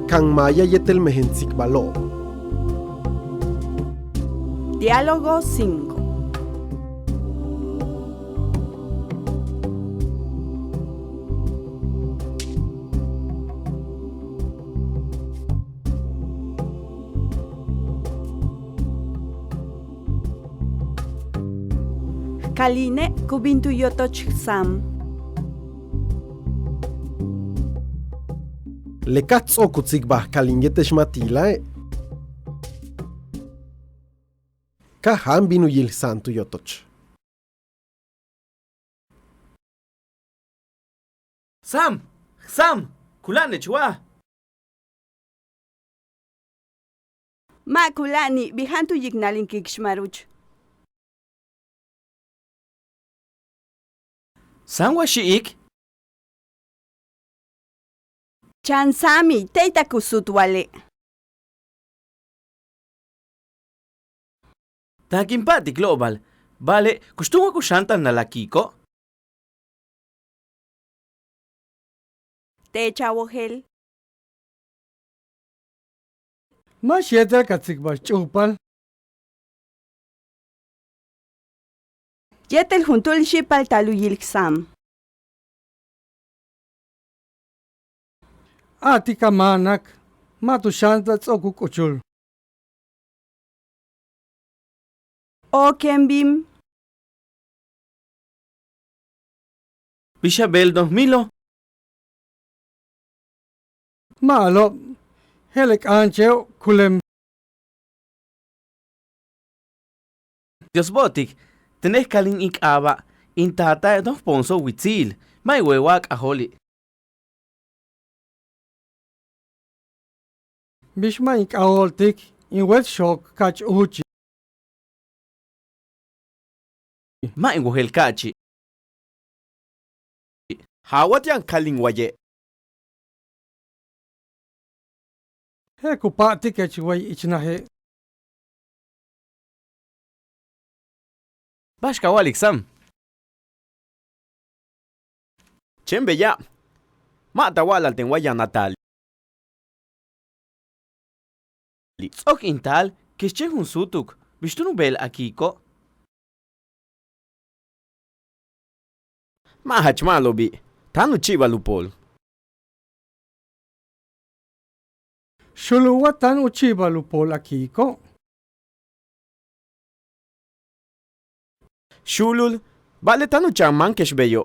kan maya yetel mehentzik balo. Diálogo 5. Kaline kubintuyotoch sam. Lekatz okutzik bah kalin yetesh matilae. Kahan binu yil santu yotoch. Sam, kulan chwa. Ma kulani bihantu yignalin kikshmaruch. Sam wa shiik. Chan sami teita kusutwale. Takimpati global. Vale, kustungo kushantan na lakiko. Techa wohel. Mas yeter katzik bash chupal. Yetel juntul shipal taluyil sam. Atika manak. Matu shanta tsoku kuchul. O kembim. Bishabel 2000. Malo. Helek ancheo kulem. Diosbotik, tenés kalin ik aba. Intata dos ponso witzil. Mai wewak aholi. Bishma ik aoltik. In wet shock kach uchi. Mai wohel kachi. Hawat yang kalin waye. He kupati kechway ichnahe. Bashka walik Sam. Chembe ya. Mata wala ten waya natal. Ok intal, kische hun sutuk. Bistunu bel akiko. Mahach malobi. Tanu chiva lupol. Shuluwatan uchiba lupol akiko. Shulul. Vale tanu chaman keshbeyo.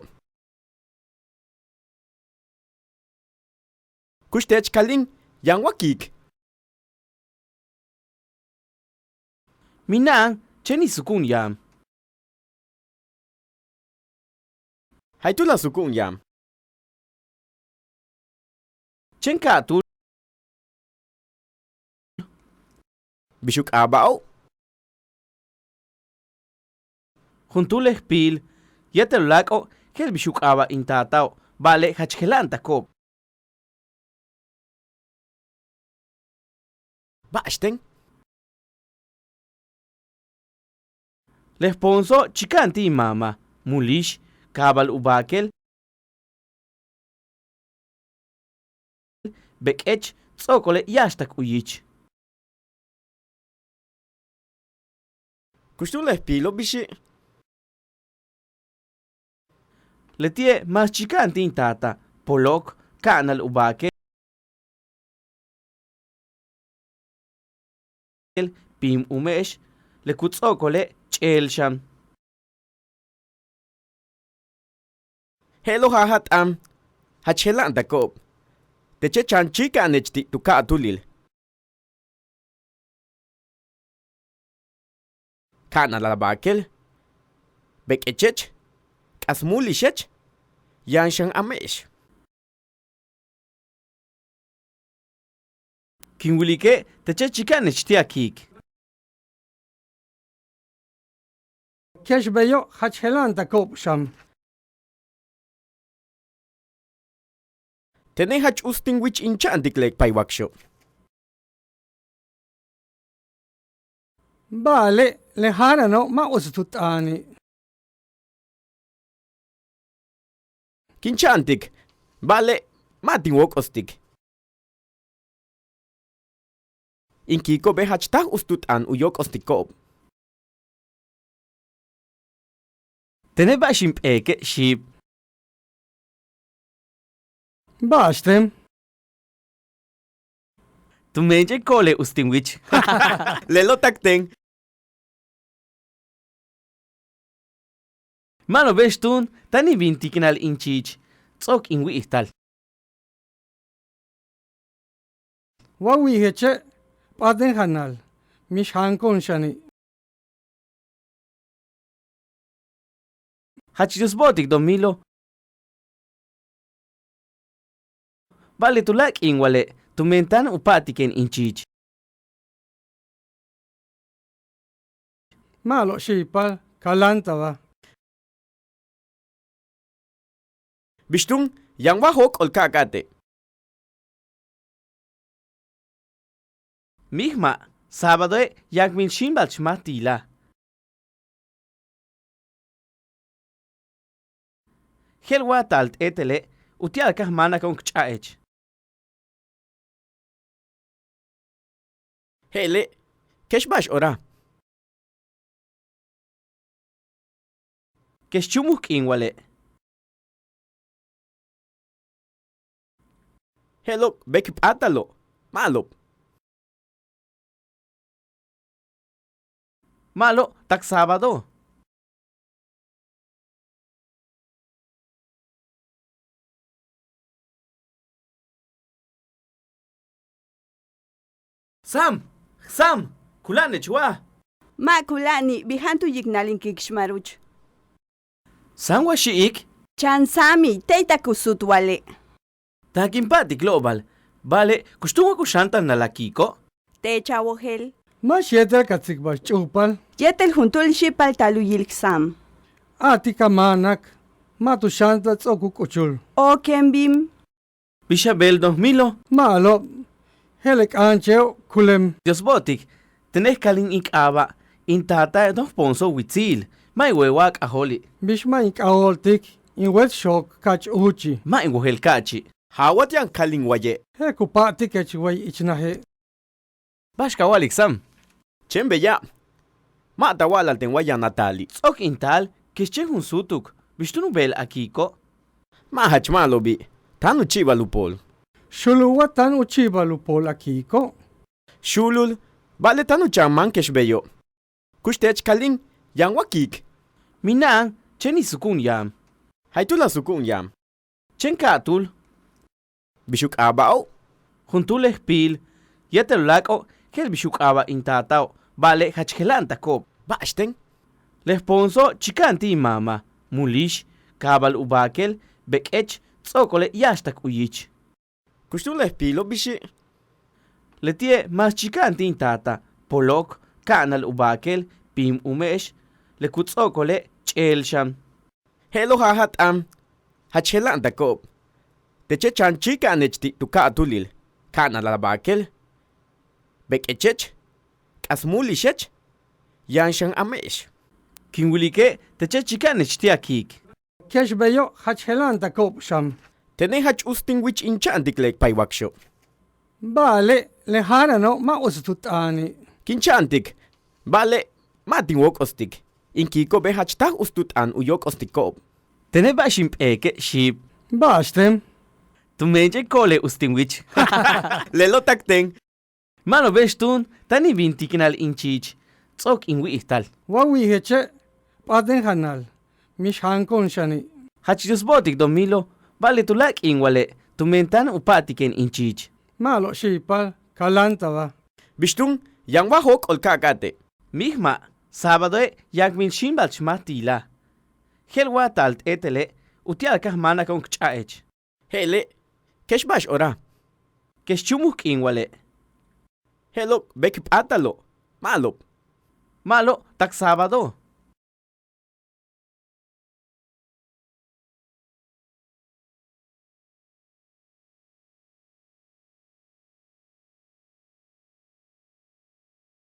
Kushtech kalin. Yang wakik. Minang, cheni sukun yam. Haitula sukun yam. Chenka tu. Bishuk abao. Juntuleh pil. Yetel lako. Kel bishuk aba intatao. Vale, hachkelanta kop. Bashten. Lesponso chikanti mama. Mulish. Kabal ubakel. Bekech. Tsokole yashtak uyich. Kushtuleh pilo bishi. Letie mas chikanti intata. Polok. Kanal ubakel. Pim umesh. Lekutsokole chelsham. Hello hahat am. Hachelan takop. Teche chan chika nechti tuka atulil. Kana la bakel. Bek echech. Kasmulishech. Yanshan amesh. Kinwilike. Teche chikanech tiakik. Keshbeyo hachhelan takop sham. Tene hach usting wich inchantik lek paiwaksho. Vale, leharano ma usututani. Kinchantik. Vale, matin wok ostik. Inkiko be hachtah ustutan uyok ostikob. Teneba shimpeke ship. Bashtem. Tumenje kole ustinwich. Lelo takten. Mano bestun, tani bintikinal inchich. Tsok inwi ihtal. Wawi heche. Paden hanal. Mish hankon shani. Hachidus botik don Milo. Vale tulak inwale. Tumentan upatiken inchich. Malo shipal. Kalantava. Bishtung, yang wahok ol kakate. Mihma, sábado yakmin shimbal chmatila. Helwa talt etele, utial kahmana con kchaech. Hele, keshbash ora. Keshchumuk inwale. Hello, bekip atalo. Malop. Malo, tak sábado. Sam, kulane chua. Ma kulani bihantu yignalin kikshmaruch. Sam wa shiik, Chansami teita kusutwale. takimpati global. Vale, kustumo kushantan nalakiko. Techa wohel. Mashietel katsikbash chupal. Yetel juntulshi paltalu yilksam. Atika manak. Matu shanta tsokukuchul. O kembim. Bishabel 2000. Malo. Helek ancheo kulem. Dios botik, tenés kalin ikaba. Intata dos ponso witzil. Mai wewak aholi. Bishma ik aoltik. In wet shock kach uchi. Mai wohel kachi. Hawat yang kaling waye. He kupatik echway ichnahe. Bashka walik Sam. Chembe ya. Mata wala ten waya Natali. Ok intal, kische hun sutuk. Bishtunu bel akiko. Mahach malobi. Tanu chiva lupol. Shuluwatan uchiba lupol akiko. Shulul. Vale tanu chaman keshbeyo. Kushtech kaling yang wakik. Minang, cheni sukun yam. Haitula sukun yam. Chen katul, Bishuk abao. juntul pil. Yetel lako, kel bishuk aba intatao. Vale, hachkelanta kop. Bashten. Lesponso chikanti mama. Mulish, kabal ubakel, bekech, tsokole yastak uyich. Kushtule pilo bishi. Letie mas chikanti intata. Polok, kanal ubakel, pim umesh. Lekutsokole, chelsham. Hello hahat Hachelan dakop. Teche chanchika nechti tuka atulil. Kana labakel. Bekechech. Kasmulishech. Yanshan amesh. Kinwilike, teche chikanech tiakik. Keshbeyo hachhelanta kop sham. Tene hach usting which in chantiklek paiwaksho. Bale lehara no ma usutani. Kinchantik. Vale. Matin wok ostik. Inkiko be hachtah ustutan uyok ostikob. Teneba shimpeke ship. Bashtem. Tumenje kole ustinwich. Lelo takten. Mano bestun, tani bintikinal inchich. Tsok inwi ihtal. Wawi heche. Paden hanal. Mish hankon shani. Hachidus botik don Milo. Vale tulak inwale. Tumentan upatiken inchich. Malo shipal. Kalantava. Bishtung yang wahok ol kakate. Mihma, sábado yakmin shimbal chmatila. Helwa talt etele, utial kahmana con kchaech. Hele. Keshbash ora. Keshchumuk inwale. Hello, bekip atalo. Malop. Malo, tak sábado.